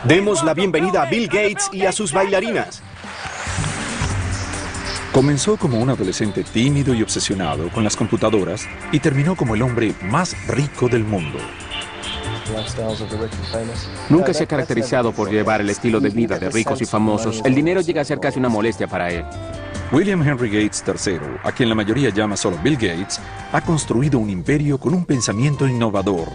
Demos la bienvenida a Bill Gates y a sus bailarinas. Comenzó como un adolescente tímido y obsesionado con las computadoras y terminó como el hombre más rico del mundo. Nunca se ha caracterizado por llevar el estilo de vida de ricos y famosos. El dinero llega a ser casi una molestia para él. William Henry Gates III, a quien la mayoría llama solo Bill Gates, ha construido un imperio con un pensamiento innovador.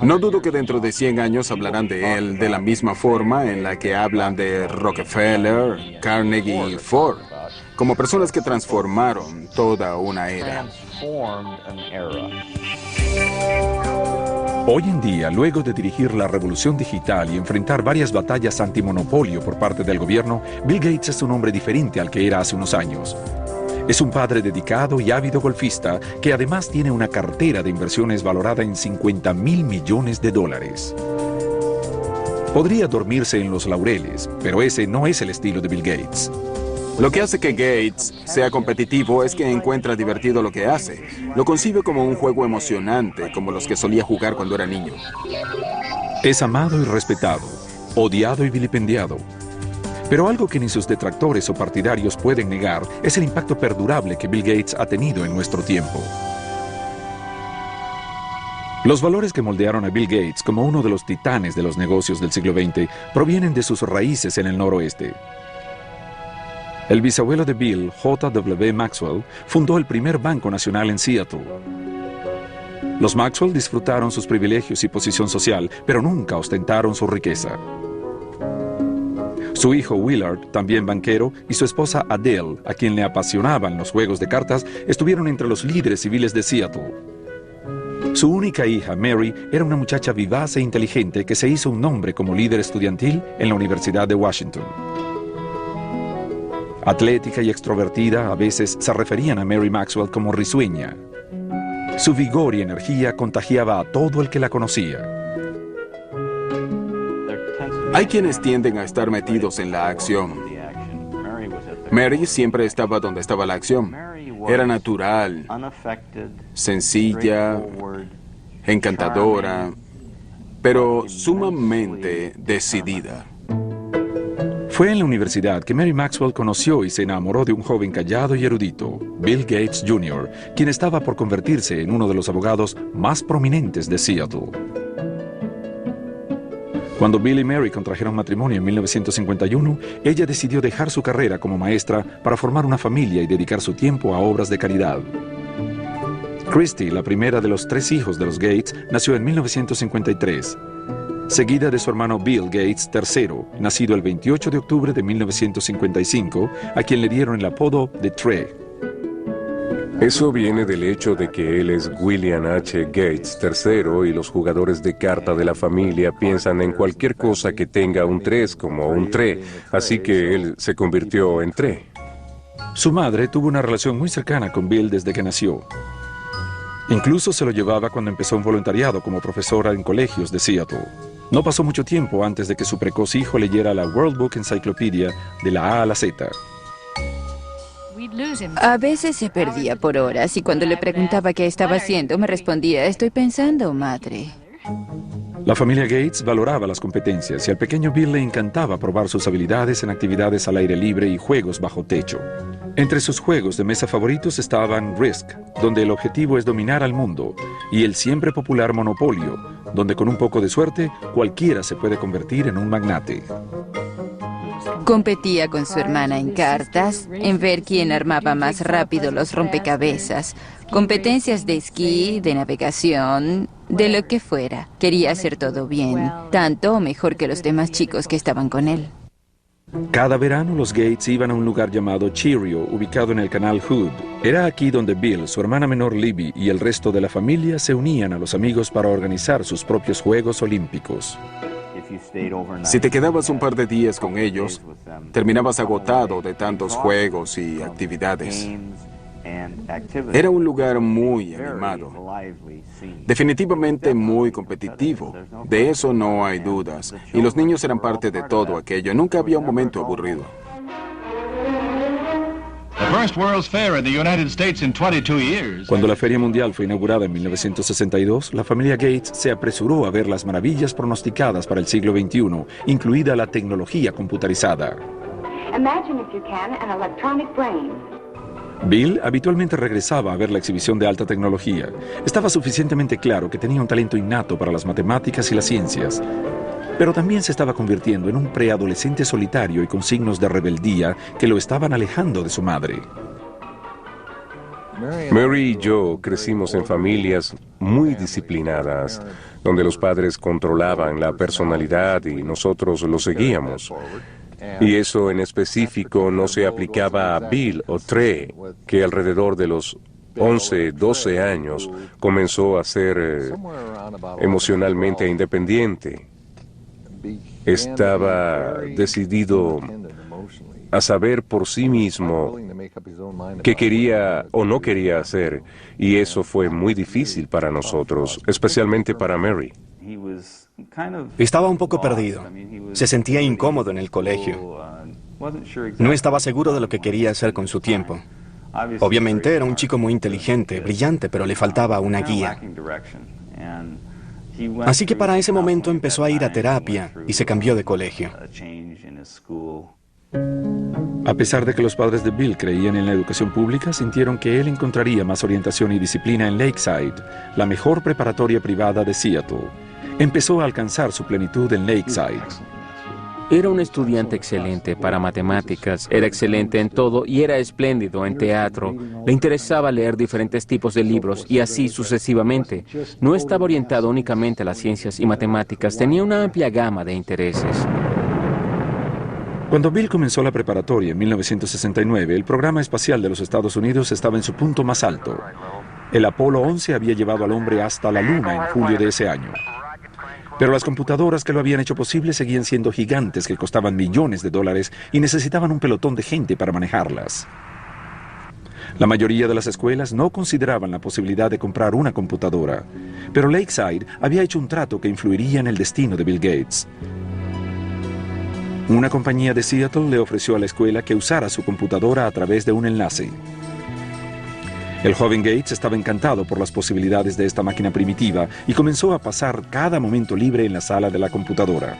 No dudo que dentro de 100 años hablarán de él de la misma forma en la que hablan de Rockefeller, Carnegie y Ford, como personas que transformaron toda una era. Hoy en día, luego de dirigir la revolución digital y enfrentar varias batallas antimonopolio por parte del gobierno, Bill Gates es un hombre diferente al que era hace unos años. Es un padre dedicado y ávido golfista que además tiene una cartera de inversiones valorada en $50.000 millones. Podría dormirse en los laureles, pero ese no es el estilo de Bill Gates. Lo que hace que Gates sea competitivo es que encuentra divertido lo que hace. Lo concibe como un juego emocionante, como los que solía jugar cuando era niño. Es amado y respetado, odiado y vilipendiado. Pero algo que ni sus detractores o partidarios pueden negar es el impacto perdurable que Bill Gates ha tenido en nuestro tiempo. Los valores que moldearon a Bill Gates como uno de los titanes de los negocios del siglo XX provienen de sus raíces en el noroeste. El bisabuelo de Bill, J.W. Maxwell, fundó el primer banco nacional en Seattle. Los Maxwell disfrutaron sus privilegios y posición social, pero nunca ostentaron su riqueza. Su hijo Willard, también banquero, y su esposa Adele, a quien le apasionaban los juegos de cartas, estuvieron entre los líderes civiles de Seattle. Su única hija, Mary, era una muchacha vivaz e inteligente que se hizo un nombre como líder estudiantil en la Universidad de Washington. Atlética y extrovertida, a veces se referían a Mary Maxwell como risueña. Su vigor y energía contagiaba a todo el que la conocía. Hay quienes tienden a estar metidos en la acción. Mary siempre estaba donde estaba la acción. Era natural, sencilla, encantadora, pero sumamente decidida. Fue en la universidad que Mary Maxwell conoció y se enamoró de un joven callado y erudito, Bill Gates Jr., quien estaba por convertirse en uno de los abogados más prominentes de Seattle. Cuando Bill y Mary contrajeron matrimonio en 1951, ella decidió dejar su carrera como maestra para formar una familia y dedicar su tiempo a obras de caridad. Christy, la primera de los 3 hijos de los Gates, nació en 1953, seguida de su hermano Bill Gates III, nacido el 28 de octubre de 1955, a quien le dieron el apodo de Trey. Eso viene del hecho de que él es William H. Gates III y los jugadores de carta de la familia piensan en cualquier cosa que tenga un 3 como un tre, así que él se convirtió en tre. Su madre tuvo una relación muy cercana con Bill desde que nació. Incluso se lo llevaba cuando empezó un voluntariado como profesora en colegios de Seattle. No pasó mucho tiempo antes de que su precoz hijo leyera la World Book Encyclopedia de la A a la Z. A veces se perdía por horas y cuando le preguntaba qué estaba haciendo, me respondía, estoy pensando, madre. La familia Gates valoraba las competencias y al pequeño Bill le encantaba probar sus habilidades en actividades al aire libre y juegos bajo techo. Entre sus juegos de mesa favoritos estaban Risk, donde el objetivo es dominar al mundo, y el siempre popular Monopolio, donde con un poco de suerte cualquiera se puede convertir en un magnate. Competía con su hermana en cartas, en ver quién armaba más rápido los rompecabezas, competencias de esquí, de navegación, de lo que fuera. Quería hacer todo bien, tanto o mejor que los demás chicos que estaban con él. Cada verano los Gates iban a un lugar llamado Cheerio, ubicado en el canal Hood. Era aquí donde Bill, su hermana menor Libby y el resto de la familia se unían a los amigos para organizar sus propios Juegos Olímpicos. Si te quedabas un par de días con ellos, terminabas agotado de tantos juegos y actividades. Era un lugar muy animado, definitivamente muy competitivo, de eso no hay dudas, y los niños eran parte de todo aquello, nunca había un momento aburrido. Cuando la Feria Mundial fue inaugurada en 1962, la familia Gates se apresuró a ver las maravillas pronosticadas para el siglo XXI, incluida la tecnología computarizada. Bill habitualmente regresaba a ver la exhibición de alta tecnología. Estaba suficientemente claro que tenía un talento innato para las matemáticas y las ciencias, pero también se estaba convirtiendo en un preadolescente solitario y con signos de rebeldía que lo estaban alejando de su madre. Mary y yo crecimos en familias muy disciplinadas, donde los padres controlaban la personalidad y nosotros lo seguíamos. Y eso en específico no se aplicaba a Bill o Trey, que alrededor de los 11, 12 años comenzó a ser emocionalmente independiente. Estaba decidido a saber por sí mismo qué quería o no quería hacer, y eso fue muy difícil para nosotros, especialmente para Mary. Estaba un poco perdido. Se sentía incómodo en el colegio. No estaba seguro de lo que quería hacer con su tiempo. Obviamente era un chico muy inteligente, brillante, pero le faltaba una guía. Así que para ese momento empezó a ir a terapia y se cambió de colegio. A pesar de que los padres de Bill creían en la educación pública, sintieron que él encontraría más orientación y disciplina en Lakeside, la mejor preparatoria privada de Seattle. Empezó a alcanzar su plenitud en Lakeside. Era un estudiante excelente para matemáticas, era excelente en todo y era espléndido en teatro. Le interesaba leer diferentes tipos de libros y así sucesivamente. No estaba orientado únicamente a las ciencias y matemáticas, tenía una amplia gama de intereses. Cuando Bill comenzó la preparatoria en 1969, el programa espacial de los Estados Unidos estaba en su punto más alto. El Apolo 11 había llevado al hombre hasta la Luna en julio de ese año. Pero las computadoras que lo habían hecho posible seguían siendo gigantes que costaban millones de dólares y necesitaban un pelotón de gente para manejarlas. La mayoría de las escuelas no consideraban la posibilidad de comprar una computadora, pero Lakeside había hecho un trato que influiría en el destino de Bill Gates. Una compañía de Seattle le ofreció a la escuela que usara su computadora a través de un enlace. El joven Gates estaba encantado por las posibilidades de esta máquina primitiva y comenzó a pasar cada momento libre en la sala de la computadora.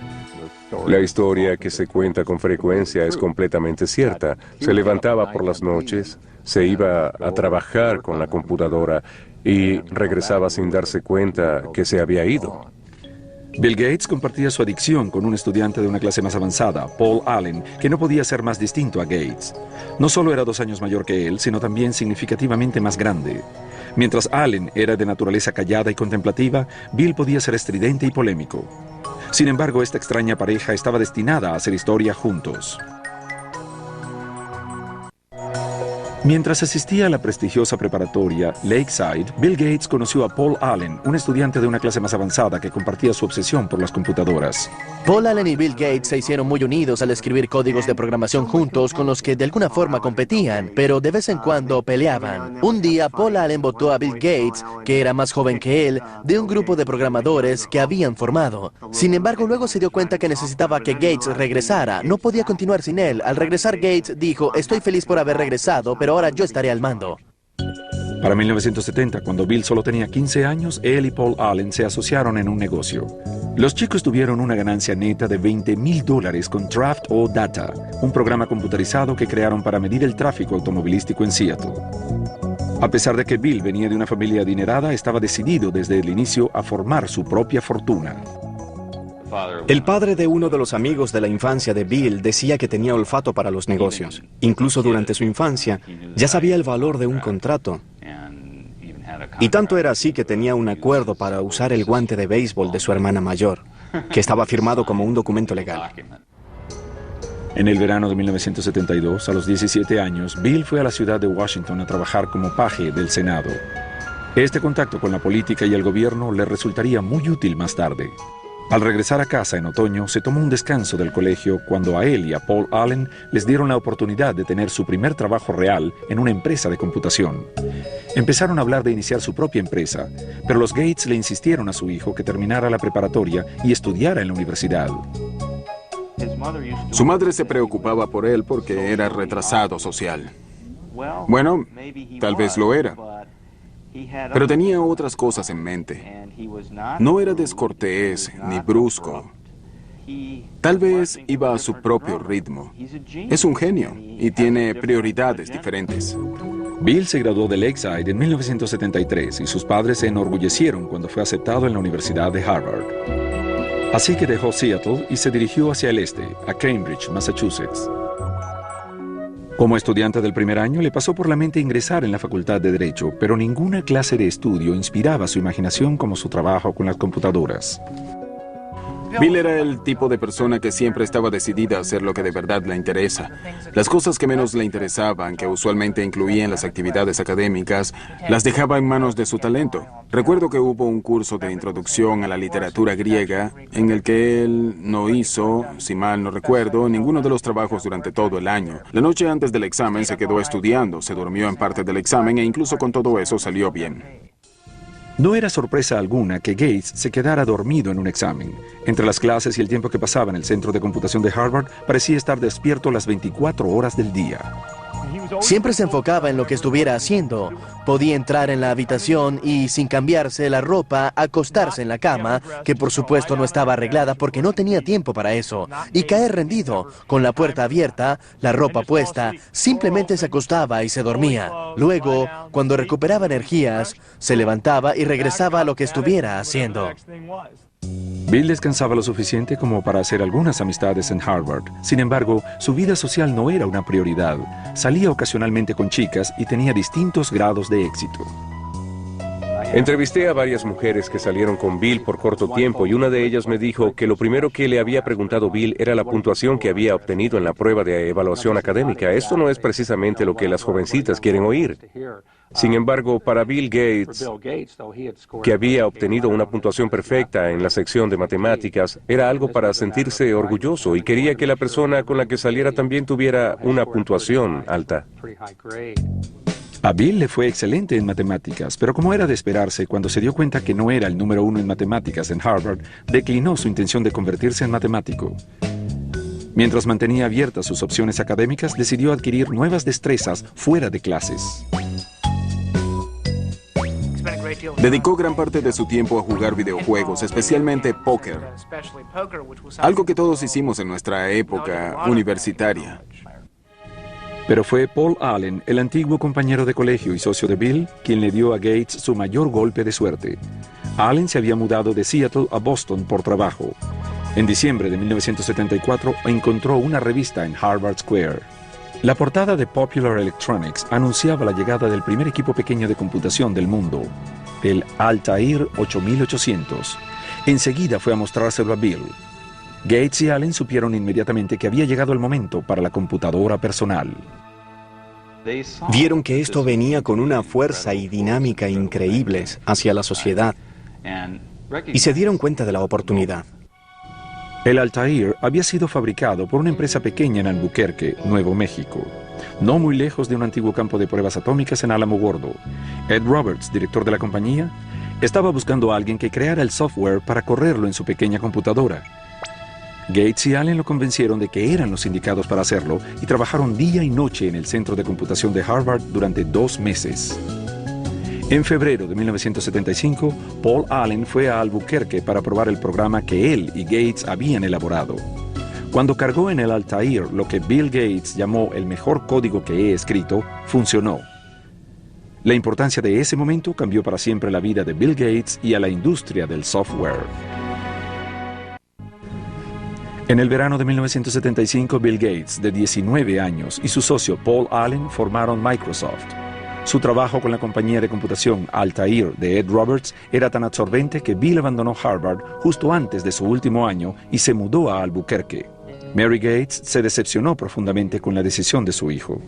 La historia que se cuenta con frecuencia es completamente cierta. Se levantaba por las noches, se iba a trabajar con la computadora y regresaba sin darse cuenta que se había ido. Bill Gates compartía su adicción con un estudiante de una clase más avanzada, Paul Allen, que no podía ser más distinto a Gates. No solo era 2 años mayor que él, sino también significativamente más grande. Mientras Allen era de naturaleza callada y contemplativa, Bill podía ser estridente y polémico. Sin embargo, esta extraña pareja estaba destinada a hacer historia juntos. Mientras asistía a la prestigiosa preparatoria Lakeside, Bill Gates conoció a Paul Allen, un estudiante de una clase más avanzada que compartía su obsesión por las computadoras. Paul Allen y Bill Gates se hicieron muy unidos al escribir códigos de programación juntos con los que de alguna forma competían, pero de vez en cuando peleaban. Un día, Paul Allen votó a Bill Gates, que era más joven que él, de un grupo de programadores que habían formado. Sin embargo, luego se dio cuenta que necesitaba que Gates regresara. No podía continuar sin él. Al regresar, Gates dijo, estoy feliz por haber regresado, pero ahora yo estaré al mando. Para 1970, cuando Bill solo tenía 15 años, él y Paul Allen se asociaron en un negocio. Los chicos tuvieron una ganancia neta de $20,000 con Draft O Data, un programa computarizado que crearon para medir el tráfico automovilístico en Seattle. A pesar de que Bill venía de una familia adinerada, estaba decidido desde el inicio a formar su propia fortuna. El padre de uno de los amigos de la infancia de Bill decía que tenía olfato para los negocios. Incluso durante su infancia, ya sabía el valor de un contrato. Y tanto era así que tenía un acuerdo para usar el guante de béisbol de su hermana mayor, que estaba firmado como un documento legal. En el verano de 1972, a los 17 años, Bill fue a la ciudad de Washington a trabajar como paje del Senado. Este contacto con la política y el gobierno le resultaría muy útil más tarde. Al regresar a casa en otoño, se tomó un descanso del colegio cuando a él y a Paul Allen les dieron la oportunidad de tener su primer trabajo real en una empresa de computación. Empezaron a hablar de iniciar su propia empresa, pero los Gates le insistieron a su hijo que terminara la preparatoria y estudiara en la universidad. Su madre se preocupaba por él porque era retrasado social. Bueno, tal vez lo era, pero tenía otras cosas en mente. No era descortés ni brusco. Tal vez iba a su propio ritmo. Es un genio y tiene prioridades diferentes. Bill se graduó de Lakeside en 1973 y sus padres se enorgullecieron cuando fue aceptado en la Universidad de Harvard. Así que dejó Seattle y se dirigió hacia el este, a Cambridge, Massachusetts. Como estudiante del primer año, le pasó por la mente ingresar en la Facultad de Derecho, pero ninguna clase de estudio inspiraba su imaginación como su trabajo con las computadoras. Bill era el tipo de persona que siempre estaba decidida a hacer lo que de verdad le interesa. Las cosas que menos le interesaban, que usualmente incluían las actividades académicas, las dejaba en manos de su talento. Recuerdo que hubo un curso de introducción a la literatura griega en el que él no hizo, si mal no recuerdo, ninguno de los trabajos durante todo el año. La noche antes del examen se quedó estudiando, se durmió en parte del examen e incluso con todo eso salió bien. No era sorpresa alguna que Gates se quedara dormido en un examen. Entre las clases y el tiempo que pasaba en el Centro de Computación de Harvard, parecía estar despierto las 24 horas del día. Siempre se enfocaba en lo que estuviera haciendo. Podía entrar en la habitación y, sin cambiarse la ropa, acostarse en la cama, que por supuesto no estaba arreglada porque no tenía tiempo para eso, y caer rendido, con la puerta abierta, la ropa puesta, simplemente se acostaba y se dormía. Luego, cuando recuperaba energías, se levantaba y regresaba a lo que estuviera haciendo. Bill descansaba lo suficiente como para hacer algunas amistades en Harvard. Sin embargo, su vida social no era una prioridad. Salía ocasionalmente con chicas y tenía distintos grados de éxito. Entrevisté a varias mujeres que salieron con Bill por corto tiempo y una de ellas me dijo que lo primero que le había preguntado Bill era la puntuación que había obtenido en la prueba de evaluación académica. Esto no es precisamente lo que las jovencitas quieren oír. Sin embargo, para Bill Gates, que había obtenido una puntuación perfecta en la sección de matemáticas, era algo para sentirse orgulloso y quería que la persona con la que saliera también tuviera una puntuación alta. A Bill le fue excelente en matemáticas, pero como era de esperarse, cuando se dio cuenta que no era el número 1 en matemáticas en Harvard, declinó su intención de convertirse en matemático. Mientras mantenía abiertas sus opciones académicas, decidió adquirir nuevas destrezas fuera de clases. Dedicó gran parte de su tiempo a jugar videojuegos, especialmente póker, algo que todos hicimos en nuestra época universitaria. Pero fue Paul Allen, el antiguo compañero de colegio y socio de Bill, quien le dio a Gates su mayor golpe de suerte. Allen se había mudado de Seattle a Boston por trabajo. En diciembre de 1974 encontró una revista en Harvard Square. La portada de Popular Electronics anunciaba la llegada del primer equipo pequeño de computación del mundo, el Altair 8800. Enseguida fue a mostrárselo a Bill. Gates y Allen supieron inmediatamente que había llegado el momento para la computadora personal. Vieron que esto venía con una fuerza y dinámica increíbles hacia la sociedad y se dieron cuenta de la oportunidad. El Altair había sido fabricado por una empresa pequeña en Albuquerque, Nuevo México, no muy lejos de un antiguo campo de pruebas atómicas en Alamogordo. Ed Roberts, director de la compañía, estaba buscando a alguien que creara el software para correrlo en su pequeña computadora. Gates y Allen lo convencieron de que eran los indicados para hacerlo y trabajaron día y noche en el Centro de Computación de Harvard durante 2 meses. En febrero de 1975, Paul Allen fue a Albuquerque para probar el programa que él y Gates habían elaborado. Cuando cargó en el Altair lo que Bill Gates llamó el mejor código que he escrito, funcionó. La importancia de ese momento cambió para siempre la vida de Bill Gates y a la industria del software. En el verano de 1975, Bill Gates, de 19 años, y su socio Paul Allen formaron Microsoft. Su trabajo con la compañía de computación Altair de Ed Roberts era tan absorbente que Bill abandonó Harvard justo antes de su último año y se mudó a Albuquerque. Mary Gates se decepcionó profundamente con la decisión de su hijo.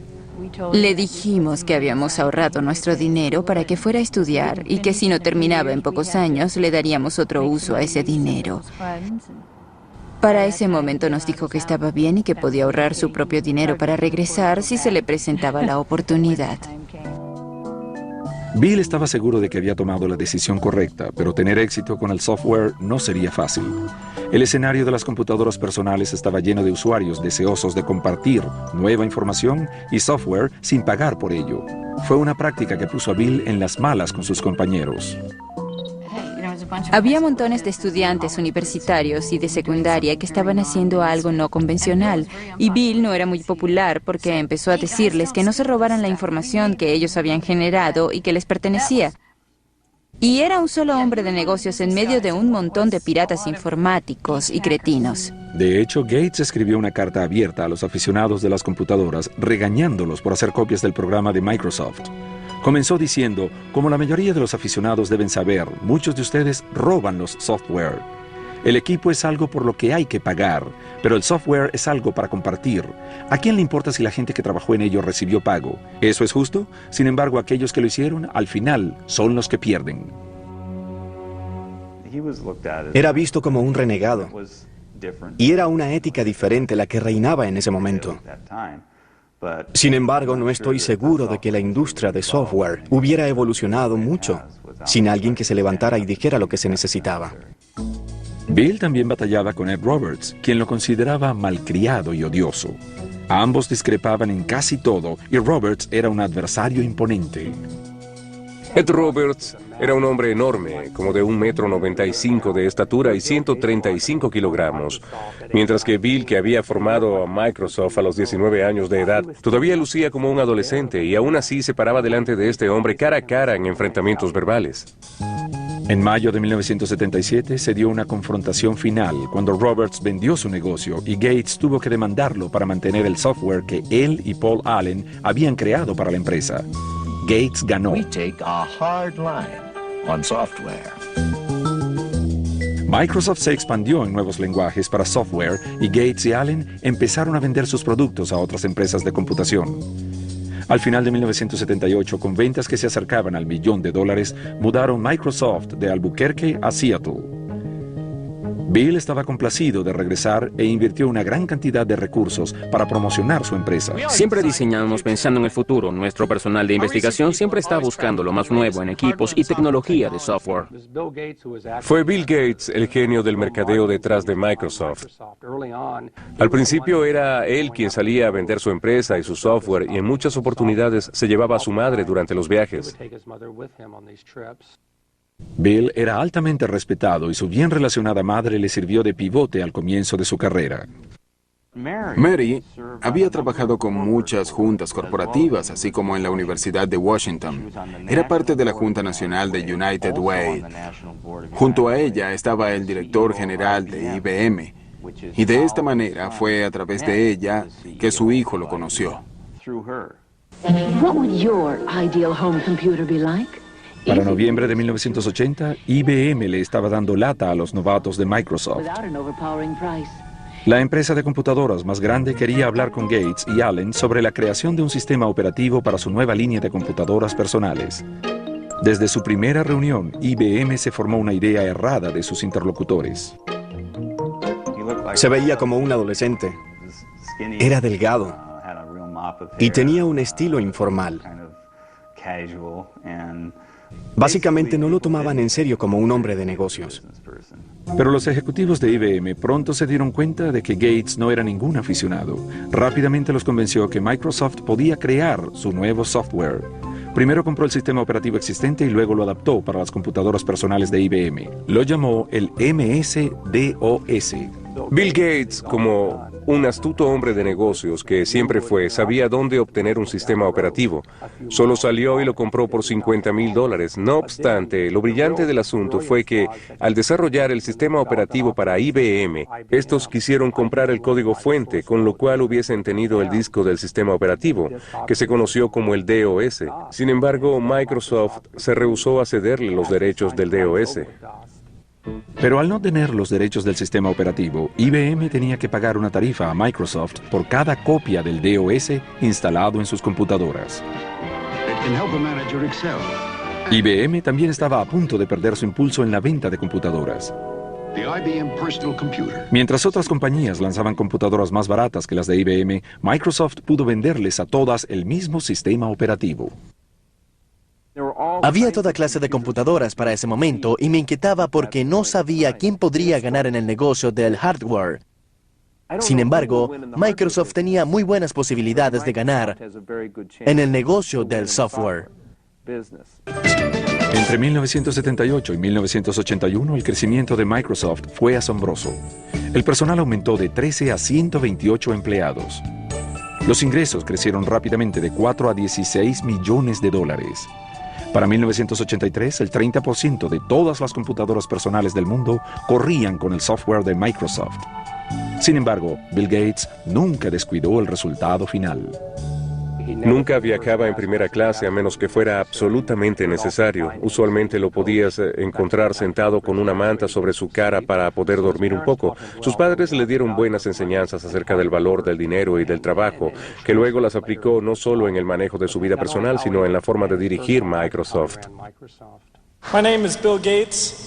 Le dijimos que habíamos ahorrado nuestro dinero para que fuera a estudiar y que si no terminaba en pocos años le daríamos otro uso a ese dinero. Para ese momento nos dijo que estaba bien y que podía ahorrar su propio dinero para regresar si se le presentaba la oportunidad. Bill estaba seguro de que había tomado la decisión correcta, pero tener éxito con el software no sería fácil. El escenario de las computadoras personales estaba lleno de usuarios deseosos de compartir nueva información y software sin pagar por ello. Fue una práctica que puso a Bill en las malas con sus compañeros. Había montones de estudiantes universitarios y de secundaria que estaban haciendo algo no convencional, y Bill no era muy popular porque empezó a decirles que no se robaran la información que ellos habían generado y que les pertenecía. Y era un solo hombre de negocios en medio de un montón de piratas informáticos y cretinos. De hecho, Gates escribió una carta abierta a los aficionados de las computadoras, regañándolos por hacer copias del programa de Microsoft. Comenzó diciendo, como la mayoría de los aficionados deben saber, muchos de ustedes roban los software. El equipo es algo por lo que hay que pagar, pero el software es algo para compartir. ¿A quién le importa si la gente que trabajó en ello recibió pago? ¿Eso es justo? Sin embargo, aquellos que lo hicieron, al final, son los que pierden. Era visto como un renegado, y era una ética diferente la que reinaba en ese momento. Sin embargo, no estoy seguro de que la industria de software hubiera evolucionado mucho sin alguien que se levantara y dijera lo que se necesitaba. Bill también batallaba con Ed Roberts, quien lo consideraba malcriado y odioso. Ambos discrepaban en casi todo y Roberts era un adversario imponente. Ed Roberts era un hombre enorme, como de 1,95 m de estatura y 135 kilogramos, mientras que Bill, que había formado a Microsoft a los 19 años de edad, todavía lucía como un adolescente y aún así se paraba delante de este hombre cara a cara en enfrentamientos verbales. En mayo de 1977 se dio una confrontación final cuando Roberts vendió su negocio y Gates tuvo que demandarlo para mantener el software que él y Paul Allen habían creado para la empresa. Gates ganó. Microsoft se expandió en nuevos lenguajes para software y Gates y Allen empezaron a vender sus productos a otras empresas de computación. Al final de 1978, con ventas que se acercaban al $1 millón, mudaron Microsoft de Albuquerque a Seattle. Bill estaba complacido de regresar e invirtió una gran cantidad de recursos para promocionar su empresa. Siempre diseñamos pensando en el futuro. Nuestro personal de investigación siempre está buscando lo más nuevo en equipos y tecnología de software. Fue Bill Gates el genio del mercadeo detrás de Microsoft. Al principio era él quien salía a vender su empresa y su software y en muchas oportunidades se llevaba a su madre durante los viajes. Bill era altamente respetado y su bien relacionada madre le sirvió de pivote al comienzo de su carrera. Mary había trabajado con muchas juntas corporativas, así como en la Universidad de Washington. Era parte de la Junta Nacional de United Way. Junto a ella estaba el director general de IBM. Y de esta manera fue a través de ella que su hijo lo conoció. What would your ideal home computer be like? Para noviembre de 1980, IBM le estaba dando lata a los novatos de Microsoft. La empresa de computadoras más grande quería hablar con Gates y Allen sobre la creación de un sistema operativo para su nueva línea de computadoras personales. Desde su primera reunión, IBM se formó una idea errada de sus interlocutores. Se veía como un adolescente. Era delgado y tenía un estilo informal. Básicamente no lo tomaban en serio como un hombre de negocios. Pero los ejecutivos de IBM pronto se dieron cuenta de que Gates no era ningún aficionado. Rápidamente los convenció que Microsoft podía crear su nuevo software. Primero compró el sistema operativo existente y luego lo adaptó para las computadoras personales de IBM. Lo llamó el MS-DOS. Bill Gates, como un astuto hombre de negocios que siempre fue, sabía dónde obtener un sistema operativo. Solo salió y lo compró por $50,000. No obstante, lo brillante del asunto fue que, al desarrollar el sistema operativo para IBM, estos quisieron comprar el código fuente, con lo cual hubiesen tenido el disco del sistema operativo, que se conoció como el DOS. Sin embargo, Microsoft se rehusó a cederle los derechos del DOS. Pero al no tener los derechos del sistema operativo, IBM tenía que pagar una tarifa a Microsoft por cada copia del DOS instalado en sus computadoras. IBM también estaba a punto de perder su impulso en la venta de computadoras. Mientras otras compañías lanzaban computadoras más baratas que las de IBM, Microsoft pudo venderles a todas el mismo sistema operativo. Había toda clase de computadoras para ese momento y me inquietaba porque no sabía quién podría ganar en el negocio del hardware. Sin embargo, Microsoft tenía muy buenas posibilidades de ganar en el negocio del software. Entre 1978 y 1981, el crecimiento de Microsoft fue asombroso. El personal aumentó de 13 a 128 empleados. Los ingresos crecieron rápidamente de 4 a 16 millones de dólares. Para 1983, el 30% de todas las computadoras personales del mundo corrían con el software de Microsoft. Sin embargo, Bill Gates nunca descuidó el resultado final. Nunca viajaba en primera clase a menos que fuera absolutamente necesario. Usualmente lo podías encontrar sentado con una manta sobre su cara para poder dormir un poco. Sus padres le dieron buenas enseñanzas acerca del valor del dinero y del trabajo, que luego las aplicó no solo en el manejo de su vida personal, sino en la forma de dirigir Microsoft.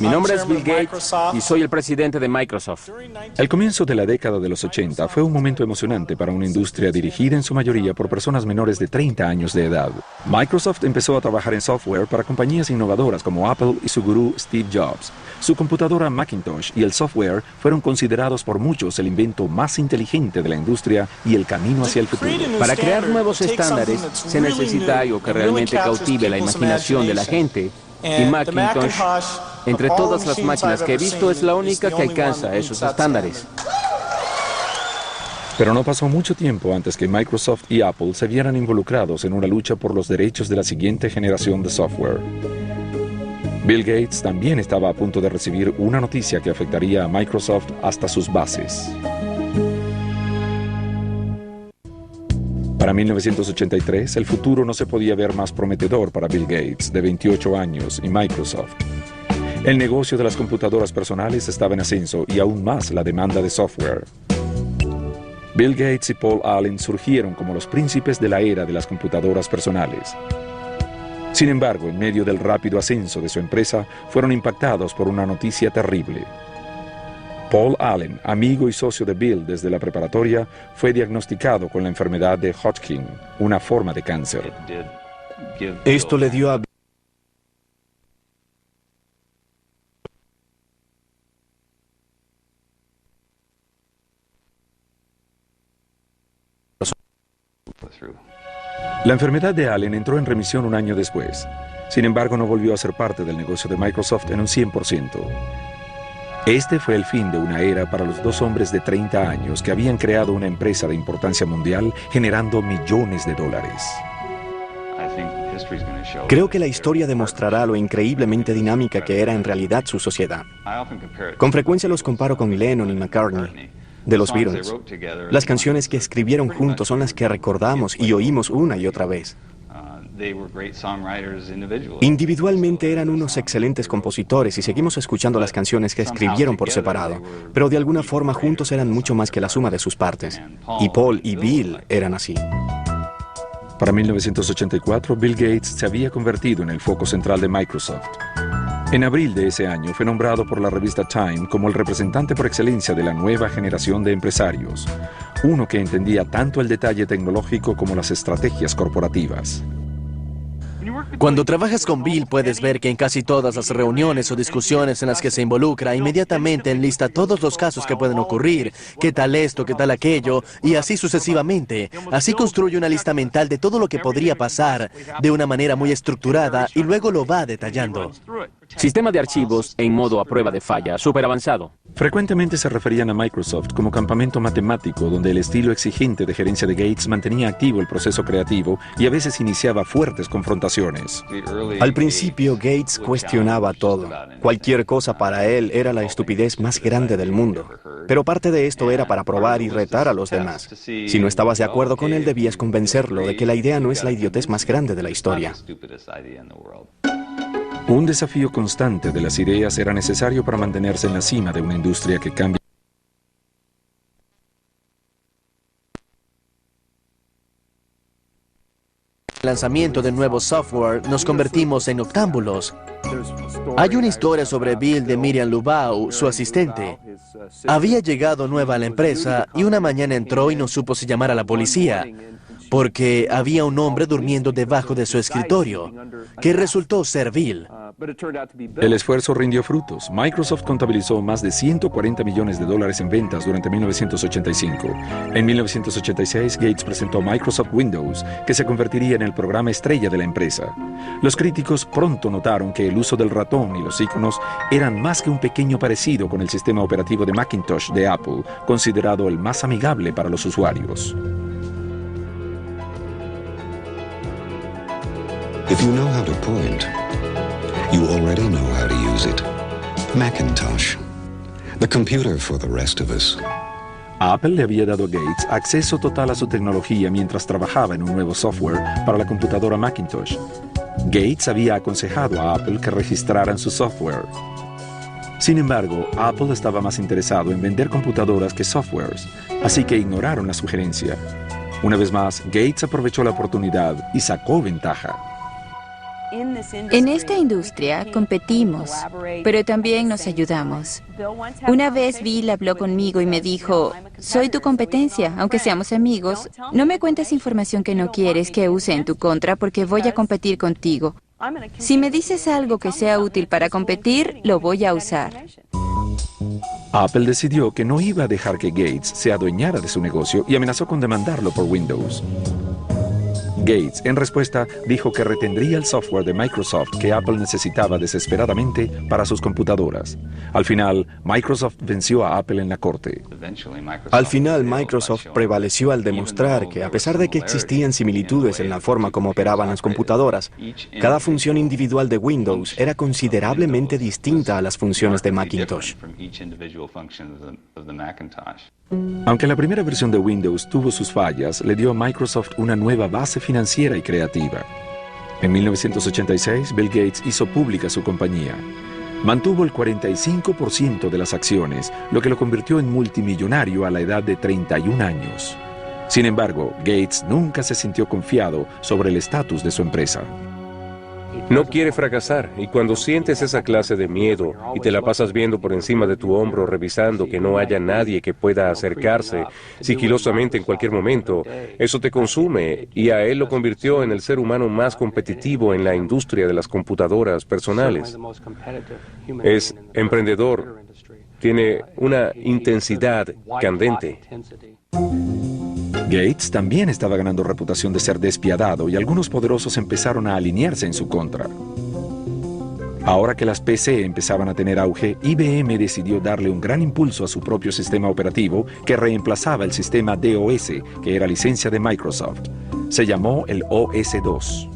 Mi nombre es Bill Gates y soy el presidente de Microsoft. El comienzo de la década de los 80 fue un momento emocionante para una industria dirigida en su mayoría por personas menores de 30 años de edad. Microsoft empezó a trabajar en software para compañías innovadoras como Apple y su gurú Steve Jobs. Su computadora Macintosh y el software fueron considerados por muchos el invento más inteligente de la industria y el camino hacia el futuro. Para crear nuevos estándares se necesita algo que realmente cautive la imaginación de la gente. Y Macintosh, entre todas las máquinas que he visto, es la única que alcanza esos estándares. Pero no pasó mucho tiempo antes que Microsoft y Apple se vieran involucrados en una lucha por los derechos de la siguiente generación de software. Bill Gates también estaba a punto de recibir una noticia que afectaría a Microsoft hasta sus bases. Para 1983, el futuro no se podía ver más prometedor para Bill Gates, de 28 años, y Microsoft. El negocio de las computadoras personales estaba en ascenso y aún más la demanda de software. Bill Gates y Paul Allen surgieron como los príncipes de la era de las computadoras personales. Sin embargo, en medio del rápido ascenso de su empresa, fueron impactados por una noticia terrible. Paul Allen, amigo y socio de Bill desde la preparatoria, fue diagnosticado con la enfermedad de Hodgkin, una forma de cáncer. Esto le dio a La enfermedad de Allen entró en remisión un año después. Sin embargo, no volvió a ser parte del negocio de Microsoft en un 100%. Este fue el fin de una era para los dos hombres de 30 años que habían creado una empresa de importancia mundial generando millones de dólares. Creo que la historia demostrará lo increíblemente dinámica que era en realidad su sociedad. Con frecuencia los comparo con Lennon y McCartney, de los Beatles. Las canciones que escribieron juntos son las que recordamos y oímos una y otra vez. Individualmente eran unos excelentes compositores y seguimos escuchando las canciones que escribieron por separado, pero de alguna forma juntos eran mucho más que la suma de sus partes. Y Paul y Bill eran así. Para 1984, Bill Gates se había convertido en el foco central de Microsoft. En abril de ese año fue nombrado por la revista Time como el representante por excelencia de la nueva generación de empresarios, uno que entendía tanto el detalle tecnológico como las estrategias corporativas. Cuando trabajas con Bill puedes ver que en casi todas las reuniones o discusiones en las que se involucra, inmediatamente enlista todos los casos que pueden ocurrir, qué tal esto, qué tal aquello, y así sucesivamente. Así construye una lista mental de todo lo que podría pasar de una manera muy estructurada y luego lo va detallando. Sistema de archivos en modo a prueba de falla, súper avanzado. Frecuentemente se referían a Microsoft como campamento matemático donde el estilo exigente de gerencia de Gates mantenía activo el proceso creativo y a veces iniciaba fuertes confrontaciones. Al principio Gates cuestionaba todo. Cualquier cosa para él era la estupidez más grande del mundo. Pero parte de esto era para probar y retar a los demás. Si no estabas de acuerdo con él, debías convencerlo de que la idea no es la idiotez más grande de la historia. Un desafío constante de las ideas era necesario para mantenerse en la cima de una industria que cambia. El lanzamiento de nuevo software nos convertimos en octámbulos. Hay una historia sobre Bill de Miriam Lubau, su asistente. Había llegado nueva a la empresa y una mañana entró y no supo si llamar a la policía. porque había un hombre durmiendo debajo de su escritorio, que resultó ser Bill. El esfuerzo rindió frutos. Microsoft contabilizó más de 140 millones de dólares en ventas durante 1985. En 1986, Gates presentó Microsoft Windows, que se convertiría en el programa estrella de la empresa. Los críticos pronto notaron que el uso del ratón y los iconos eran más que un pequeño parecido con el sistema operativo de Macintosh de Apple, considerado el más amigable para los usuarios. If you know how to point, you already know how to use it. Macintosh, the computer for the rest of us. Apple le había dado a Gates acceso total a su tecnología mientras trabajaba en un nuevo software para la computadora Macintosh. Gates había aconsejado a Apple que registraran su software. Sin embargo, Apple estaba más interesado en vender computadoras que softwares, así que ignoraron la sugerencia. Una vez más, Gates aprovechó la oportunidad y sacó ventaja. En esta industria competimos, pero también nos ayudamos. Una vez Bill habló conmigo y me dijo, soy tu competencia, aunque seamos amigos. No me cuentes información que no quieres que use en tu contra porque voy a competir contigo. Si me dices algo que sea útil para competir, lo voy a usar. Apple decidió que no iba a dejar que Gates se adueñara de su negocio y amenazó con demandarlo por Windows. Gates, en respuesta, dijo que retendría el software de Microsoft que Apple necesitaba desesperadamente para sus computadoras. Al final, Microsoft venció a Apple en la corte. Al final, Microsoft prevaleció al demostrar que, a pesar de que existían similitudes en la forma como operaban las computadoras, cada función individual de Windows era considerablemente distinta a las funciones de Macintosh. Aunque la primera versión de Windows tuvo sus fallas, le dio a Microsoft una nueva base financiera y creativa. En 1986, Bill Gates hizo pública su compañía. Mantuvo el 45% de las acciones, lo que lo convirtió en multimillonario a la edad de 31 años. Sin embargo, Gates nunca se sintió confiado sobre el estatus de su empresa. No quiere fracasar, y cuando sientes esa clase de miedo y te la pasas viendo por encima de tu hombro revisando que no haya nadie que pueda acercarse sigilosamente en cualquier momento, eso te consume, y a él lo convirtió en el ser humano más competitivo en la industria de las computadoras personales. Es emprendedor, tiene una intensidad candente. Gates también estaba ganando reputación de ser despiadado y algunos poderosos empezaron a alinearse en su contra. Ahora que las PC empezaban a tener auge, IBM decidió darle un gran impulso a su propio sistema operativo que reemplazaba el sistema DOS, que era licencia de Microsoft. Se llamó el OS/2.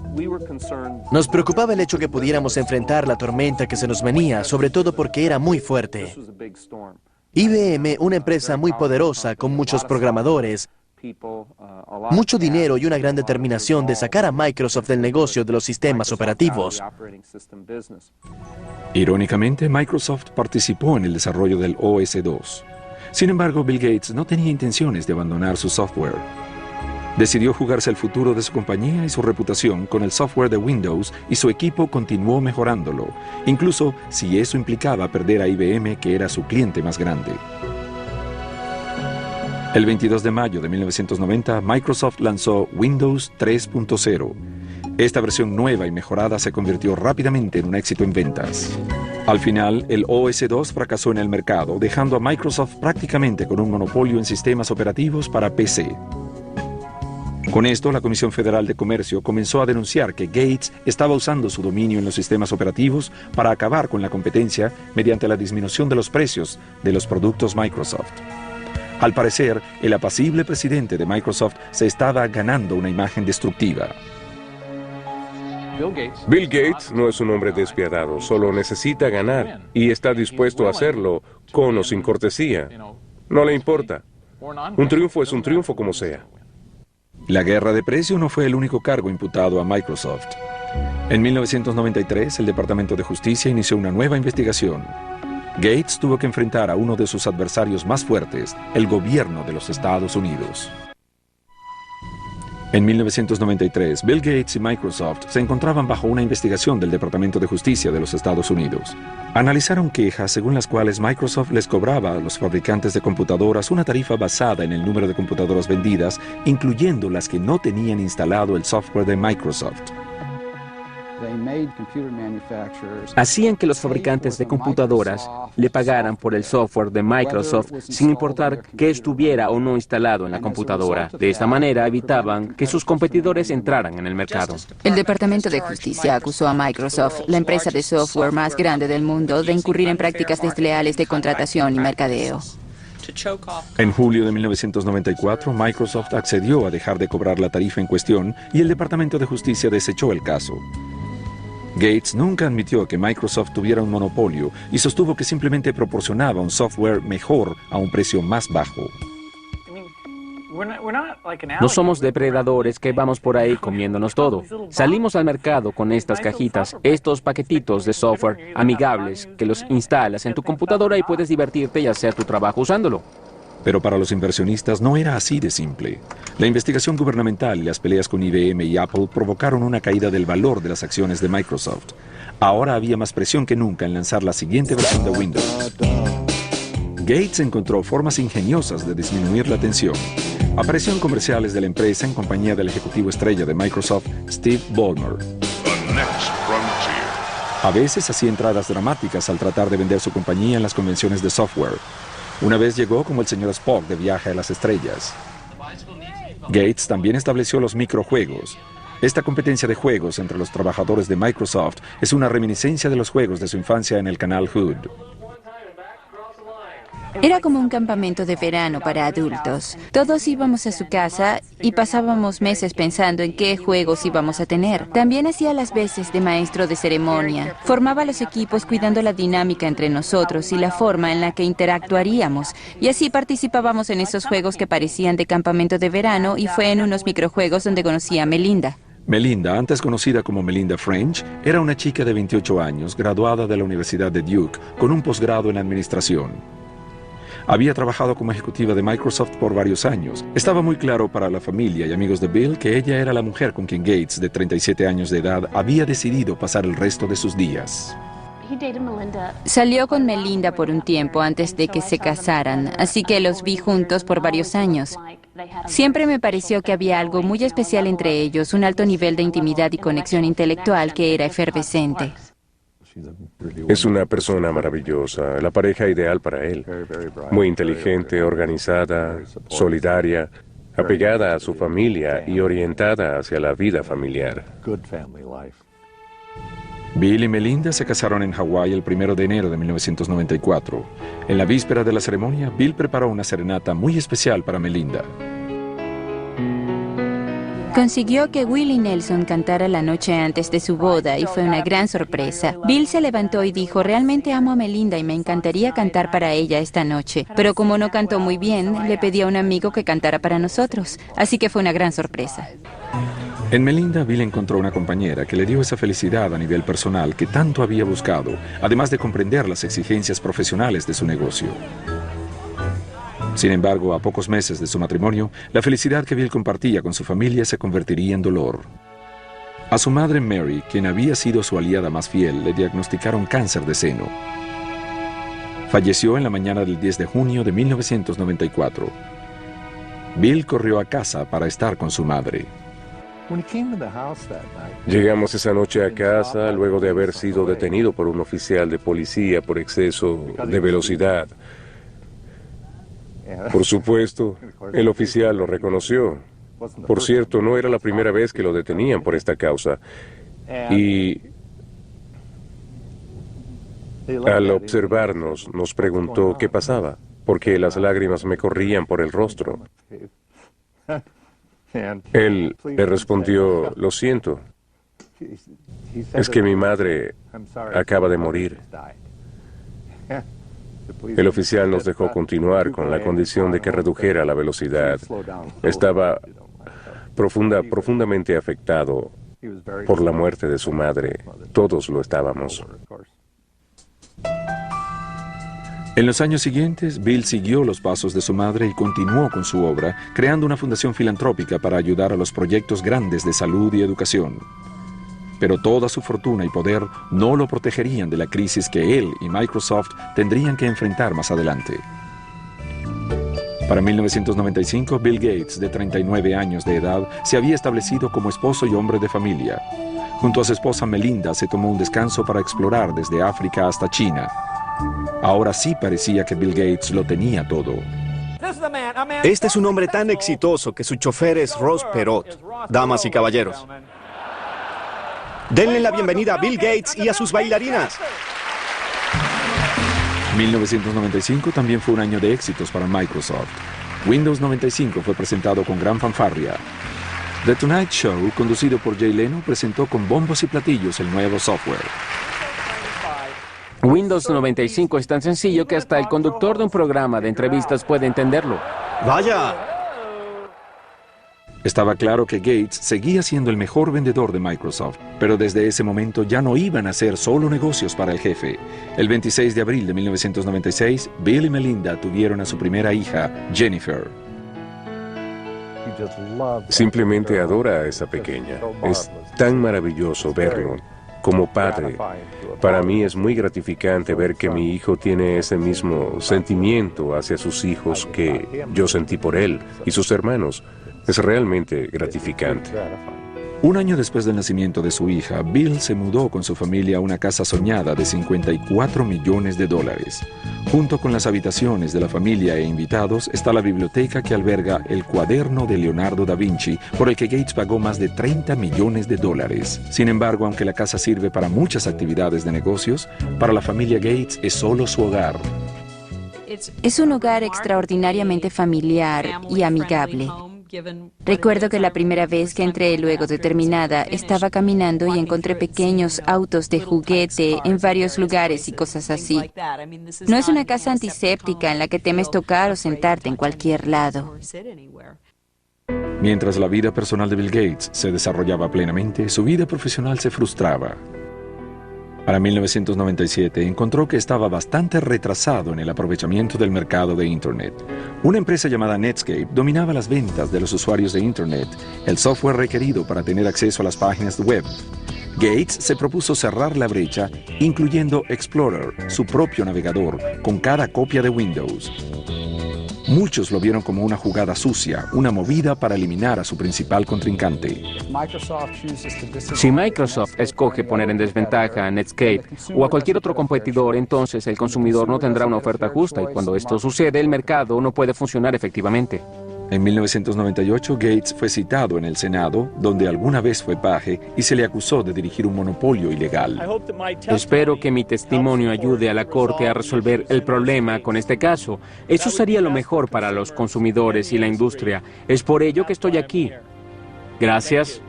Nos preocupaba el hecho que pudiéramos enfrentar la tormenta que se nos venía, sobre todo porque era muy fuerte. IBM, una empresa muy poderosa con muchos programadores, mucho dinero y una gran determinación de sacar a Microsoft del negocio de los sistemas operativos. Irónicamente, Microsoft participó en el desarrollo del OS/2. Sin embargo, Bill Gates no tenía intenciones de abandonar su software. Decidió jugarse el futuro de su compañía y su reputación con el software de Windows y su equipo continuó mejorándolo, incluso si eso implicaba perder a IBM, que era su cliente más grande. El 22 de mayo de 1990, Microsoft lanzó Windows 3.0. Esta versión nueva y mejorada se convirtió rápidamente en un éxito en ventas. Al final, el OS/2 fracasó en el mercado, dejando a Microsoft prácticamente con un monopolio en sistemas operativos para PC. Con esto, la Comisión Federal de Comercio comenzó a denunciar que Gates estaba usando su dominio en los sistemas operativos para acabar con la competencia mediante la disminución de los precios de los productos Microsoft. Al parecer, el apacible presidente de Microsoft se estaba ganando una imagen destructiva. Bill Gates no es un hombre despiadado, solo necesita ganar y está dispuesto a hacerlo con o sin cortesía. No le importa. Un triunfo es un triunfo como sea. La guerra de precio no fue el único cargo imputado a Microsoft. En 1993, el Departamento de Justicia inició una nueva investigación. Gates tuvo que enfrentar a uno de sus adversarios más fuertes, el gobierno de los Estados Unidos. En 1993, Bill Gates y Microsoft se encontraban bajo una investigación del Departamento de Justicia de los Estados Unidos. Analizaron quejas según las cuales Microsoft les cobraba a los fabricantes de computadoras una tarifa basada en el número de computadoras vendidas, incluyendo las que no tenían instalado el software de Microsoft. Hacían que los fabricantes de computadoras le pagaran por el software de Microsoft sin importar que estuviera o no instalado en la computadora. De esta manera evitaban que sus competidores entraran en el mercado. El Departamento de Justicia acusó a Microsoft, la empresa de software más grande del mundo, de incurrir en prácticas desleales de contratación y mercadeo. En julio de 1994, Microsoft accedió a dejar de cobrar la tarifa en cuestión y el Departamento de Justicia desechó el caso. Gates nunca admitió que Microsoft tuviera un monopolio y sostuvo que simplemente proporcionaba un software mejor a un precio más bajo. No somos depredadores que vamos por ahí comiéndonos todo. Salimos al mercado con estas cajitas, estos paquetitos de software amigables que los instalas en tu computadora y puedes divertirte y hacer tu trabajo usándolo. Pero para los inversionistas no era así de simple. La investigación gubernamental y las peleas con IBM y Apple provocaron una caída del valor de las acciones de Microsoft. Ahora había más presión que nunca en lanzar la siguiente versión de Windows. Gates encontró formas ingeniosas de disminuir la tensión. Apareció en comerciales de la empresa en compañía del ejecutivo estrella de Microsoft, Steve Ballmer. A veces hacía entradas dramáticas al tratar de vender su compañía en las convenciones de software. Una vez llegó como el señor Spock de Viaje a las Estrellas. Gates también estableció los microjuegos. Esta competencia de juegos entre los trabajadores de Microsoft es una reminiscencia de los juegos de su infancia en el canal Hood. Era como un campamento de verano para adultos. Todos íbamos a su casa y pasábamos meses pensando en qué juegos íbamos a tener. También hacía las veces de maestro de ceremonia. Formaba los equipos cuidando la dinámica entre nosotros y la forma en la que interactuaríamos. Y así participábamos en esos juegos que parecían de campamento de verano y fue en unos microjuegos donde conocí a Melinda. Melinda, antes conocida como Melinda French, era una chica de 28 años, graduada de la Universidad de Duke, con un posgrado en administración. Había trabajado como ejecutiva de Microsoft por varios años. Estaba muy claro para la familia y amigos de Bill que ella era la mujer con quien Gates, de 37 años de edad, había decidido pasar el resto de sus días. Salió con Melinda por un tiempo antes de que se casaran, así que los vi juntos por varios años. Siempre me pareció que había algo muy especial entre ellos, un alto nivel de intimidad y conexión intelectual que era efervescente. Es una persona maravillosa, la pareja ideal para él. Muy inteligente, organizada, solidaria, apegada a su familia y orientada hacia la vida familiar. Bill y Melinda se casaron en Hawái el 1 de enero de 1994. En la víspera de la ceremonia, Bill preparó una serenata muy especial para Melinda. Consiguió que Willie Nelson cantara la noche antes de su boda y fue una gran sorpresa. Bill se levantó y dijo, realmente amo a Melinda y me encantaría cantar para ella esta noche. Pero como no cantó muy bien, le pedí a un amigo que cantara para nosotros. Así que fue una gran sorpresa. En Melinda, Bill encontró una compañera que le dio esa felicidad a nivel personal que tanto había buscado, además de comprender las exigencias profesionales de su negocio. Sin embargo, a pocos meses de su matrimonio, la felicidad que Bill compartía con su familia se convertiría en dolor. A su madre Mary, quien había sido su aliada más fiel, le diagnosticaron cáncer de seno. Falleció en la mañana del 10 de junio de 1994. Bill corrió a casa para estar con su madre. Llegamos esa noche a casa luego de haber sido detenido por un oficial de policía por exceso de velocidad. Por supuesto, el oficial lo reconoció. Por cierto, no era la primera vez que lo detenían por esta causa. Y al observarnos, nos preguntó qué pasaba, porque las lágrimas me corrían por el rostro. Él le respondió, lo siento, es que mi madre acaba de morir. El oficial nos dejó continuar con la condición de que redujera la velocidad. Estaba profundamente afectado por la muerte de su madre. Todos lo estábamos. En los años siguientes, Bill siguió los pasos de su madre y continuó con su obra, creando una fundación filantrópica para ayudar a los proyectos grandes de salud y educación. Pero toda su fortuna y poder no lo protegerían de la crisis que él y Microsoft tendrían que enfrentar más adelante. Para 1995, Bill Gates, de 39 años de edad, se había establecido como esposo y hombre de familia. Junto a su esposa Melinda se tomó un descanso para explorar desde África hasta China. Ahora sí parecía que Bill Gates lo tenía todo. Este es un hombre tan exitoso que su chofer es Ross Perot. Damas y caballeros, denle la bienvenida a Bill Gates y a sus bailarinas. 1995 también fue un año de éxitos para Microsoft. Windows 95 fue presentado con gran fanfarria. The Tonight Show, conducido por Jay Leno, presentó con bombos y platillos el nuevo software. Windows 95 es tan sencillo que hasta el conductor de un programa de entrevistas puede entenderlo. ¡Vaya! Estaba claro que Gates seguía siendo el mejor vendedor de Microsoft, pero desde ese momento ya no iban a ser solo negocios para el jefe. El 26 de abril de 1996, Bill y Melinda tuvieron a su primera hija, Jennifer. Simplemente adora a esa pequeña. Es tan maravilloso verlo. Como padre, para mí es muy gratificante ver que mi hijo tiene ese mismo sentimiento hacia sus hijos que yo sentí por él y sus hermanos. Es realmente gratificante. Un año después del nacimiento de su hija, Bill se mudó con su familia a una casa soñada de $54 millones. Junto con las habitaciones de la familia e invitados está la biblioteca que alberga el cuaderno de Leonardo da Vinci, por el que Gates pagó más de $30 millones. Sin embargo, aunque la casa sirve para muchas actividades de negocios, para la familia Gates es solo su hogar. Es un hogar extraordinariamente familiar y amigable. Recuerdo que la primera vez que entré luego de terminada, estaba caminando y encontré pequeños autos de juguete en varios lugares y cosas así. No es una casa antiséptica en la que temes tocar o sentarte en cualquier lado. Mientras la vida personal de Bill Gates se desarrollaba plenamente, su vida profesional se frustraba. Para 1997 encontró que estaba bastante retrasado en el aprovechamiento del mercado de Internet. Una empresa llamada Netscape dominaba las ventas de los usuarios de Internet, el software requerido para tener acceso a las páginas web. Gates se propuso cerrar la brecha, incluyendo Explorer, su propio navegador, con cada copia de Windows. Muchos lo vieron como una jugada sucia, una movida para eliminar a su principal contrincante. Si Microsoft escoge poner en desventaja a Netscape o a cualquier otro competidor, entonces el consumidor no tendrá una oferta justa y cuando esto sucede, el mercado no puede funcionar efectivamente. En 1998, Gates fue citado en el Senado, donde alguna vez fue paje, y se le acusó de dirigir un monopolio ilegal. Espero que mi testimonio ayude a la Corte a resolver el problema con este caso. Eso sería lo mejor para los consumidores y la industria. Es por ello que estoy aquí. Gracias.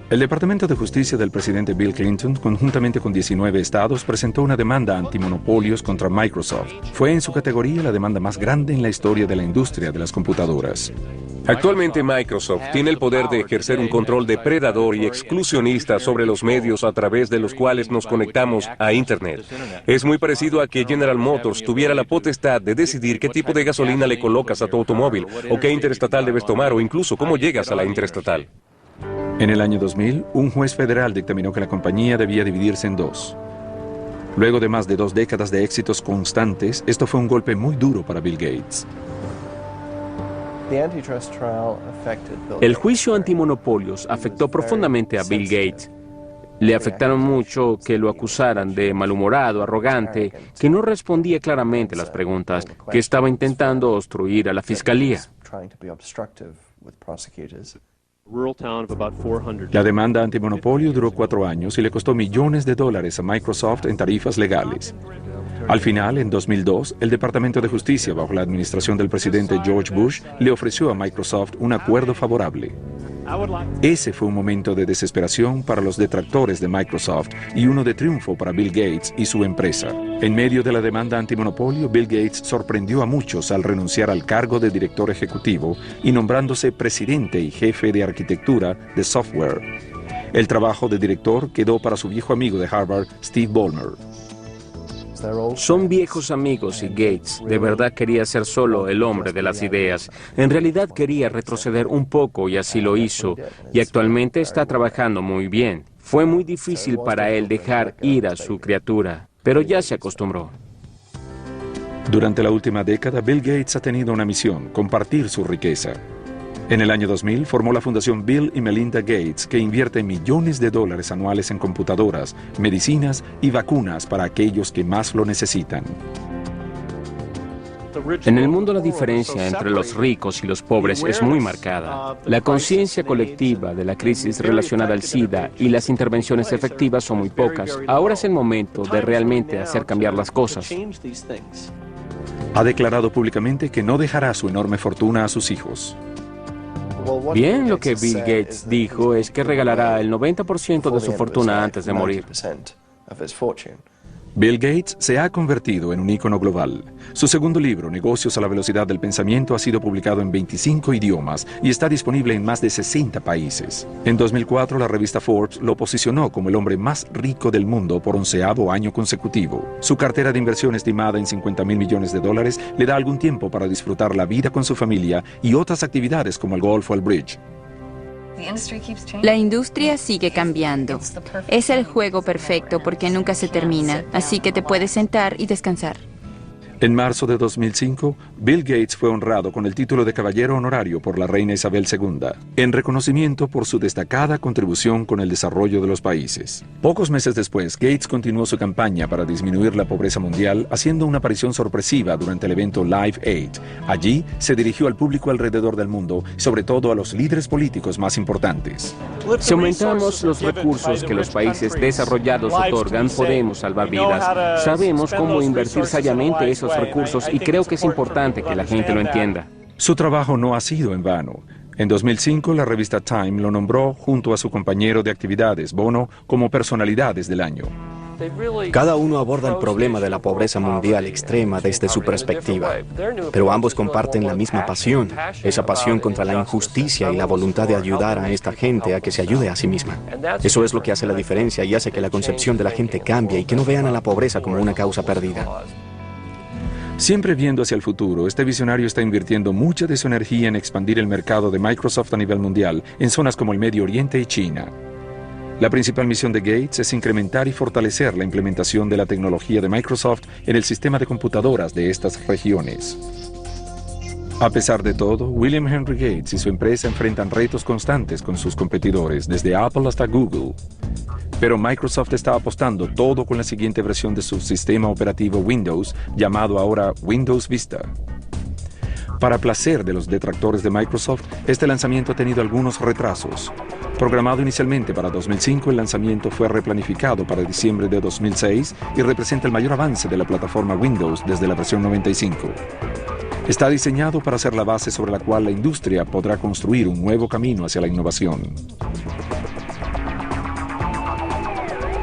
El Departamento de Justicia del presidente Bill Clinton, conjuntamente con 19 estados, presentó una demanda antimonopolios contra Microsoft. Fue en su categoría la demanda más grande en la historia de la industria de las computadoras. Actualmente Microsoft tiene el poder de ejercer un control depredador y exclusionista sobre los medios a través de los cuales nos conectamos a Internet. Es muy parecido a que General Motors tuviera la potestad de decidir qué tipo de gasolina le colocas a tu automóvil, o qué interestatal debes tomar, o incluso cómo llegas a la interestatal. En el año 2000, un juez federal dictaminó que la compañía debía dividirse en dos. Luego de más de 2 décadas de éxitos constantes, esto fue un golpe muy duro para Bill Gates. El juicio antimonopolios afectó profundamente a Bill Gates. Le afectaron mucho que lo acusaran de malhumorado, arrogante, que no respondía claramente a las preguntas, que estaba intentando obstruir a la fiscalía. La demanda antimonopolio duró 4 años y le costó millones de dólares a Microsoft en tarifas legales. Al final, en 2002, el Departamento de Justicia, bajo la administración del presidente George Bush, le ofreció a Microsoft un acuerdo favorable. Ese fue un momento de desesperación para los detractores de Microsoft y uno de triunfo para Bill Gates y su empresa. En medio de la demanda antimonopolio, Bill Gates sorprendió a muchos al renunciar al cargo de director ejecutivo y nombrándose presidente y jefe de arquitectura de software. El trabajo de director quedó para su viejo amigo de Harvard, Steve Ballmer. Son viejos amigos y Gates de verdad quería ser solo el hombre de las ideas. En realidad quería retroceder un poco y así lo hizo. Y actualmente está trabajando muy bien. Fue muy difícil para él dejar ir a su criatura, pero ya se acostumbró. Durante la última década, Bill Gates ha tenido una misión: compartir su riqueza. En el año 2000 formó la fundación Bill y Melinda Gates, que invierte millones de dólares anuales en computadoras, medicinas y vacunas para aquellos que más lo necesitan. En el mundo la diferencia entre los ricos y los pobres es muy marcada. La conciencia colectiva de la crisis relacionada al SIDA y las intervenciones efectivas son muy pocas. Ahora es el momento de realmente hacer cambiar las cosas. Ha declarado públicamente que no dejará su enorme fortuna a sus hijos. Bien, lo que Bill Gates dijo es que regalará el 90% de su fortuna antes de morir. Bill Gates se ha convertido en un ícono global. Su segundo libro, Negocios a la velocidad del pensamiento, ha sido publicado en 25 idiomas y está disponible en más de 60 países. En 2004, la revista Forbes lo posicionó como el hombre más rico del mundo por 11º año consecutivo. Su cartera de inversión, estimada en $50.000 millones, le da algún tiempo para disfrutar la vida con su familia y otras actividades como el golf o el bridge. La industria sigue cambiando. Es el juego perfecto porque nunca se termina, así que te puedes sentar y descansar. En marzo de 2005, Bill Gates fue honrado con el título de Caballero Honorario por la reina Isabel II, en reconocimiento por su destacada contribución con el desarrollo de los países. Pocos meses después, Gates continuó su campaña para disminuir la pobreza mundial, haciendo una aparición sorpresiva durante el evento Live Aid. Allí se dirigió al público alrededor del mundo, sobre todo a los líderes políticos más importantes. Si aumentamos los recursos que los países desarrollados otorgan, podemos salvar vidas. Sabemos cómo invertir sabiamente esos recursos y creo que es importante que la gente lo entienda. Su trabajo no ha sido en vano. En 2005, la revista Time lo nombró, junto a su compañero de actividades, Bono, como personalidades del año. Cada uno aborda el problema de la pobreza mundial extrema desde su perspectiva, pero ambos comparten la misma pasión, esa pasión contra la injusticia y la voluntad de ayudar a esta gente a que se ayude a sí misma. Eso es lo que hace la diferencia y hace que la concepción de la gente cambie y que no vean a la pobreza como una causa perdida. Siempre viendo hacia el futuro, este visionario está invirtiendo mucha de su energía en expandir el mercado de Microsoft a nivel mundial en zonas como el Medio Oriente y China. La principal misión de Gates es incrementar y fortalecer la implementación de la tecnología de Microsoft en el sistema de computadoras de estas regiones. A pesar de todo, William Henry Gates y su empresa enfrentan retos constantes con sus competidores, desde Apple hasta Google. Pero Microsoft está apostando todo con la siguiente versión de su sistema operativo Windows, llamado ahora Windows Vista. Para placer de los detractores de Microsoft, este lanzamiento ha tenido algunos retrasos. Programado inicialmente para 2005, el lanzamiento fue replanificado para diciembre de 2006 y representa el mayor avance de la plataforma Windows desde la versión 95. Está diseñado para ser la base sobre la cual la industria podrá construir un nuevo camino hacia la innovación.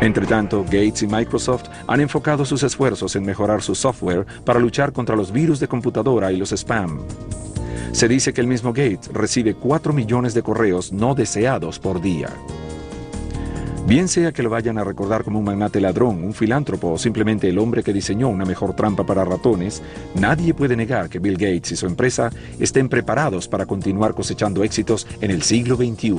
Entre tanto, Gates y Microsoft han enfocado sus esfuerzos en mejorar su software para luchar contra los virus de computadora y los spam. Se dice que el mismo Gates recibe 4 millones de correos no deseados por día. Bien sea que lo vayan a recordar como un magnate ladrón, un filántropo o simplemente el hombre que diseñó una mejor trampa para ratones, nadie puede negar que Bill Gates y su empresa estén preparados para continuar cosechando éxitos en el siglo XXI.